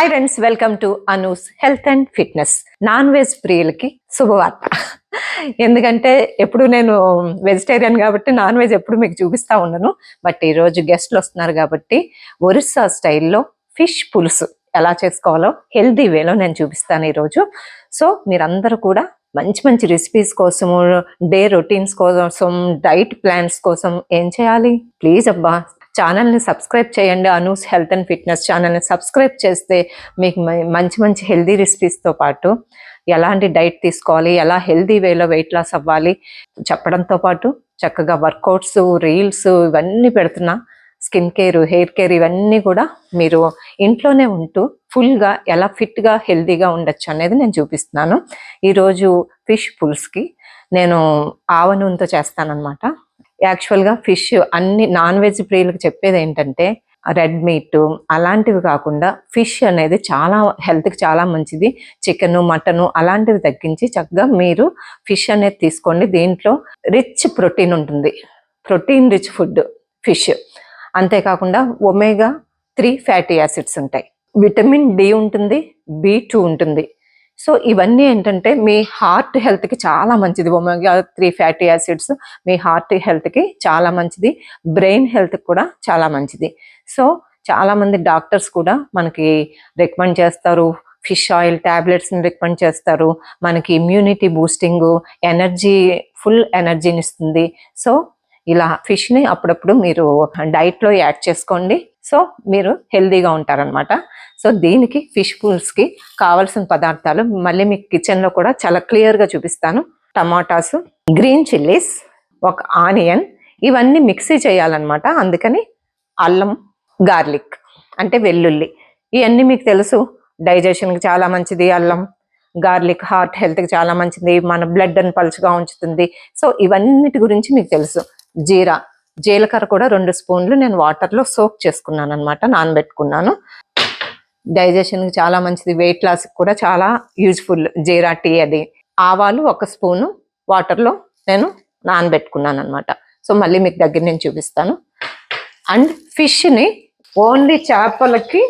Hi friends, welcome to Anu's health and fitness. Non veg ప్రియులకి శుభవార్త. ఎందుకంటే ఎప్పుడు నేను వెజిటేరియన్ కాబట్టి నాన్ వెజ్ ఎప్పుడు మీకు చూపిస్తా ఉన్నాను. బట్ ఈరోజు గెస్ట్లు వస్తున్నారు కాబట్టి ఒరిస్సా స్టైల్లో ఫిష్ పులుసు ఎలా చేసుకోవాలో హెల్దీ వేలో నేను చూపిస్తాను ఈరోజు. సో మీరందరూ కూడా మంచి మంచి రెసిపీస్ కోసము, డే రొటీన్స్ కోసం, డైట్ ప్లాన్స్ కోసం ఏం చేయాలి? ప్లీజ్ అబ్బా ఛానల్ని సబ్స్క్రైబ్ చేయండి. అనూస్ హెల్త్ అండ్ ఫిట్నెస్ ఛానల్ని సబ్స్క్రైబ్ చేస్తే మీకు మంచి మంచి హెల్దీ రెసిపీస్తో పాటు ఎలాంటి డైట్ తీసుకోవాలి, ఎలా హెల్దీ వేలో వెయిట్ లాస్ అవ్వాలి చెప్పడంతో పాటు చక్కగా వర్కౌట్స్, రీల్స్ ఇవన్నీ పెడుతున్నా. స్కిన్ కేర్, హెయిర్ కేర్ ఇవన్నీ కూడా మీరు ఇంట్లోనే ఉంటూ ఫుల్గా ఎలా ఫిట్గా హెల్దీగా ఉండొచ్చు అనేది నేను చూపిస్తున్నాను. ఈరోజు ఫిష్ పులుసుకి నేను ఆవ నూనెతో చేస్తానన్నమాట. యాక్చువల్గా ఫిష్ అన్ని నాన్ వెజ్ ప్రియులకు చెప్పేది ఏంటంటే రెడ్ మీట్ అలాంటివి కాకుండా ఫిష్ అనేది చాలా హెల్త్కి చాలా మంచిది. చికెను, మటను అలాంటివి తగ్గించి చక్కగా మీరు ఫిష్ అనేది తీసుకోండి. దీంట్లో రిచ్ ప్రోటీన్ ఉంటుంది, ప్రోటీన్ రిచ్ ఫుడ్ ఫిష్. అంతేకాకుండా ఒమేగా 3 ఫ్యాటీ యాసిడ్స్ ఉంటాయి, విటమిన్ డి ఉంటుంది, B2 ఉంటుంది. సో ఇవన్నీ ఏంటంటే మీ హార్ట్ హెల్త్కి చాలా మంచిది. ఒమేగా 3 ఫ్యాటీ యాసిడ్స్ మీ హార్ట్ హెల్త్కి చాలా మంచిది, బ్రెయిన్ హెల్త్కి కూడా చాలా మంచిది. సో చాలామంది డాక్టర్స్ కూడా మనకి రికమెండ్ చేస్తారు, ఫిష్ ఆయిల్ ట్యాబ్లెట్స్ని రికమెండ్ చేస్తారు. మనకి ఇమ్యూనిటీ బూస్టింగ్, ఎనర్జీ, ఫుల్ ఎనర్జీని ఇస్తుంది. సో ఇలా ఫిష్ని అప్పుడప్పుడు మీరు డైట్లో యాడ్ చేసుకోండి. సో మీరు హెల్దీగా ఉంటారనమాట. సో దీనికి ఫిష్ పుల్స్కి కావాల్సిన పదార్థాలు మళ్ళీ మీకు కిచెన్లో కూడా చాలా క్లియర్గా చూపిస్తాను. టమాటాసు, గ్రీన్ చిల్లీస్, ఒక ఆనియన్, ఇవన్నీ మిక్సీ చేయాలన్నమాట. అందుకని అల్లం, గార్లిక్ అంటే వెల్లుల్లి, ఇవన్నీ మీకు తెలుసు డైజెషన్కి చాలా మంచిది. అల్లం, గార్లిక్ హార్ట్ హెల్త్కి చాలా మంచిది, మన బ్లడ్ అని పలుచగా ఉంచుతుంది. సో ఇవన్నిటి గురించి మీకు తెలుసు. జీలకర్ర కూడా 2 స్పూన్లు నేను వాటర్లో సోక్ చేసుకున్నాను అనమాట, నానబెట్టుకున్నాను. డైజెషన్కి చాలా మంచిది, వెయిట్ లాస్కి కూడా చాలా యూజ్ఫుల్ జీరా టీ అది. ఆవాలు 1 స్పూను వాటర్లో నేను నానబెట్టుకున్నాను అనమాట. సో మళ్ళీ మీకు దగ్గర నేను చూపిస్తాను. అండ్ ఫిష్ని ఓన్లీ చేపలకి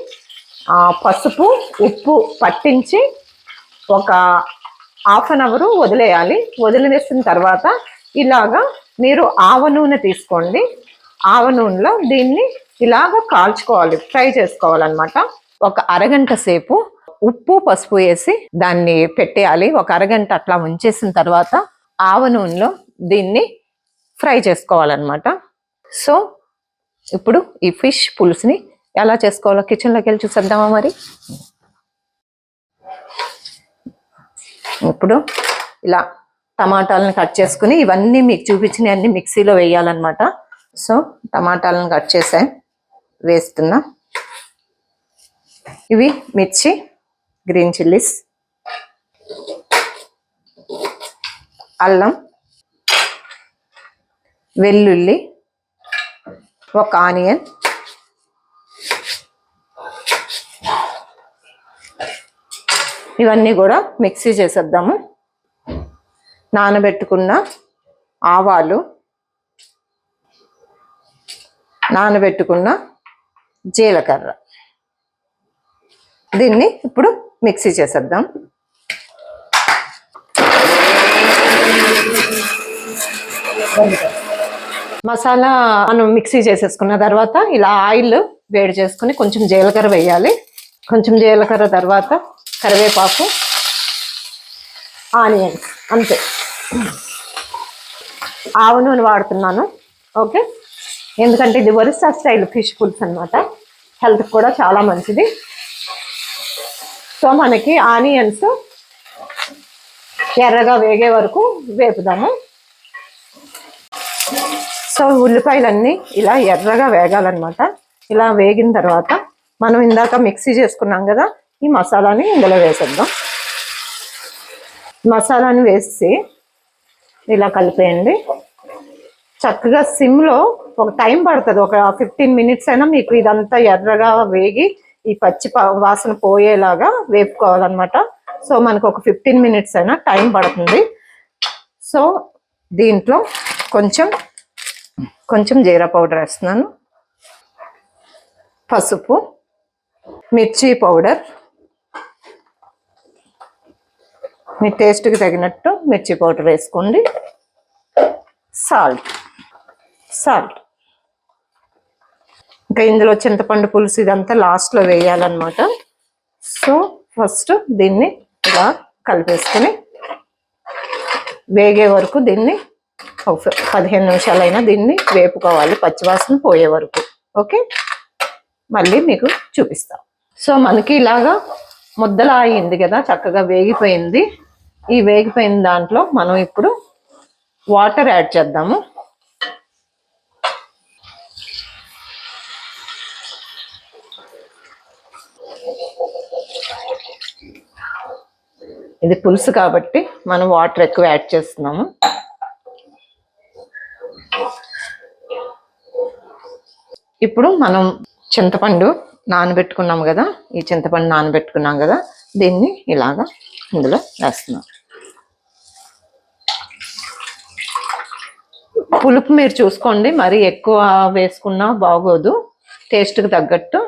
పసుపు, ఉప్పు పట్టించి ఒక హాఫ్ అన్ అవర్ వదిలేయాలి. వదిలేసిన తర్వాత ఇలాగా మీరు ఆవ నూనె తీసుకోండి. ఆవ నూనెలో దీన్ని ఇలాగ కాల్చుకోవాలి, ఫ్రై చేసుకోవాలన్నమాట. ఒక అరగంట సేపు ఉప్పు, పసుపు వేసి దాన్ని పెట్టేయాలి. ఒక అరగంట అట్లా ఉంచేసిన తర్వాత ఆవ నూనెలో దీన్ని ఫ్రై చేసుకోవాలన్నమాట. సో ఇప్పుడు ఈ ఫిష్ పులుసుని ఎలా చేసుకోవాలో కిచెన్లోకి వెళ్ళి చూసేద్దామా మరి. ఇప్పుడు ఇలా టమాటాలను కట్ చేసుకుని ఇవన్నీ మీకు చూపించినవి అన్ని మిక్సీలో వేయాలన్నమాట. సో టమాటాలను కట్ చేసా, వేస్తున్నా. ఇవి మిర్చి, గ్రీన్ చిల్లీస్, అల్లం, వెల్లుల్లి, ఒక ఆనియన్, ఇవన్నీ కూడా మిక్సీ చేసేద్దాము. నానబెట్టుకున్న ఆవాలు, నానబెట్టుకున్న జీలకర్ర, దీన్ని ఇప్పుడు మిక్సీ చేసేద్దాం. మసాలా మనం మిక్సీ చేసేసుకున్న తర్వాత ఇలా ఆయిల్ వేడి చేసుకుని కొంచెం జీలకర్ర వేయాలి. కొంచెం జీలకర్ర తర్వాత కరివేపాకు, ఆనియన్స్, అంతే. ఆవ నూనె వాడుతున్నాను, ఓకే. ఎందుకంటే ఇది ఒరిస్సా స్టైల్ ఫిష్ పులుసు అనమాట, హెల్త్కి కూడా చాలా మంచిది. సో మనకి ఆనియన్స్ ఎర్రగా వేగే వరకు వేపుదాము. సో ఉల్లిపాయలన్నీ ఇలా ఎర్రగా వేగాలన్నమాట. ఇలా వేగిన తర్వాత మనం ఇందాక మిక్సీ చేసుకున్నాం కదా, ఈ మసాలాని ఇందులో వేసేద్దాం. మసాలాని వేసి ఇలా కలిపేయండి. చక్కగా సిమ్లో ఒక టైం పడుతుంది, ఒక 15 మినిట్స్ అయినా మీకు ఇదంతా ఎర్రగా వేగి ఈ పచ్చి వాసన పోయేలాగా వేపుకోవాలన్నమాట. సో మనకు ఒక 15 మినిట్స్ అయినా టైం పడుతుంది. సో దీంట్లో కొంచెం జీరా పౌడర్ వేస్తున్నాను, పసుపు, మిర్చి పౌడర్, మీ టేస్ట్కి తగినట్టు మిర్చి పౌడర్ వేసుకోండి. సాల్ట్ ఇంకా ఇందులో చింతపండు పులుసు ఇదంతా లాస్ట్లో వేయాలన్నమాట. సో ఫస్ట్ దీన్ని ఇలా కలిపేసుకొని వేగే వరకు దీన్ని 15 నిమిషాలైనా దీన్ని వేపుకోవాలి, పచ్చివాసన పోయే వరకు. ఓకే, మళ్ళీ మీకు చూపిస్తాం. సో మనకి ఇలాగా ముద్దలా అయింది కదా, చక్కగా వేగిపోయింది. ఈ వేగిపోయిన దాంట్లో మనం ఇప్పుడు వాటర్ యాడ్ చేద్దాము. ఇది పులుసు కాబట్టి మనం వాటర్ ఎక్కువ యాడ్ చేస్తున్నాము. ఇప్పుడు మనం చింతపండు నానబెట్టుకున్నాం కదా, ఈ చింతపండు నానబెట్టుకున్నాం కదా, దీన్ని ఇలాగా ఇందులో వేస్తున్నాం. పులుపు మీరు చూసుకోండి, మరి ఎక్కువ వేసుకున్నా బాగోదు. టేస్ట్కి తగ్గట్టు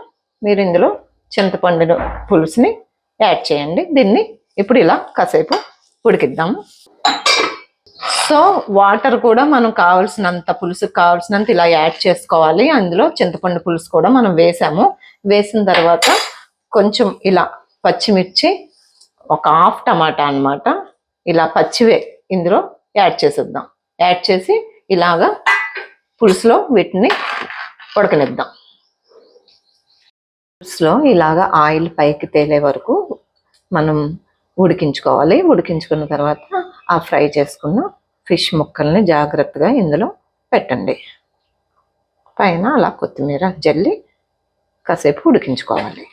మీరు ఇందులో చింతపండు పులుసుని యాడ్ చేయండి. దీన్ని ఇప్పుడు ఇలా కాసేపు ఉడికిద్దాము. సో వాటర్ కూడా మనం కావాల్సినంత, పులుసుకు కావాల్సినంత ఇలా యాడ్ చేసుకోవాలి. అందులో చింతపండు పులుసు కూడా మనం వేసాము. వేసిన తర్వాత కొంచెం ఇలా పచ్చిమిర్చి, ఒక హాఫ్ టమాటా అన్నమాట, ఇలా పచ్చివే ఇందులో యాడ్ చేసేద్దాం. యాడ్ చేసి ఇలాగా పులుసులో వీటిని ఉడకనిద్దాం. పులుసులో ఇలాగా ఆయిల్ పైకి తేలే వరకు మనం ఉడికించుకోవాలి. ఉడికించుకున్న తర్వాత ఆ ఫ్రై చేసుకున్న ఫిష్ ముక్కల్ని జాగ్రత్తగా ఇందులో పెట్టండి. పైన అలా కొత్తిమీర జల్లి కాసేపు ఉడికించుకోవాలి.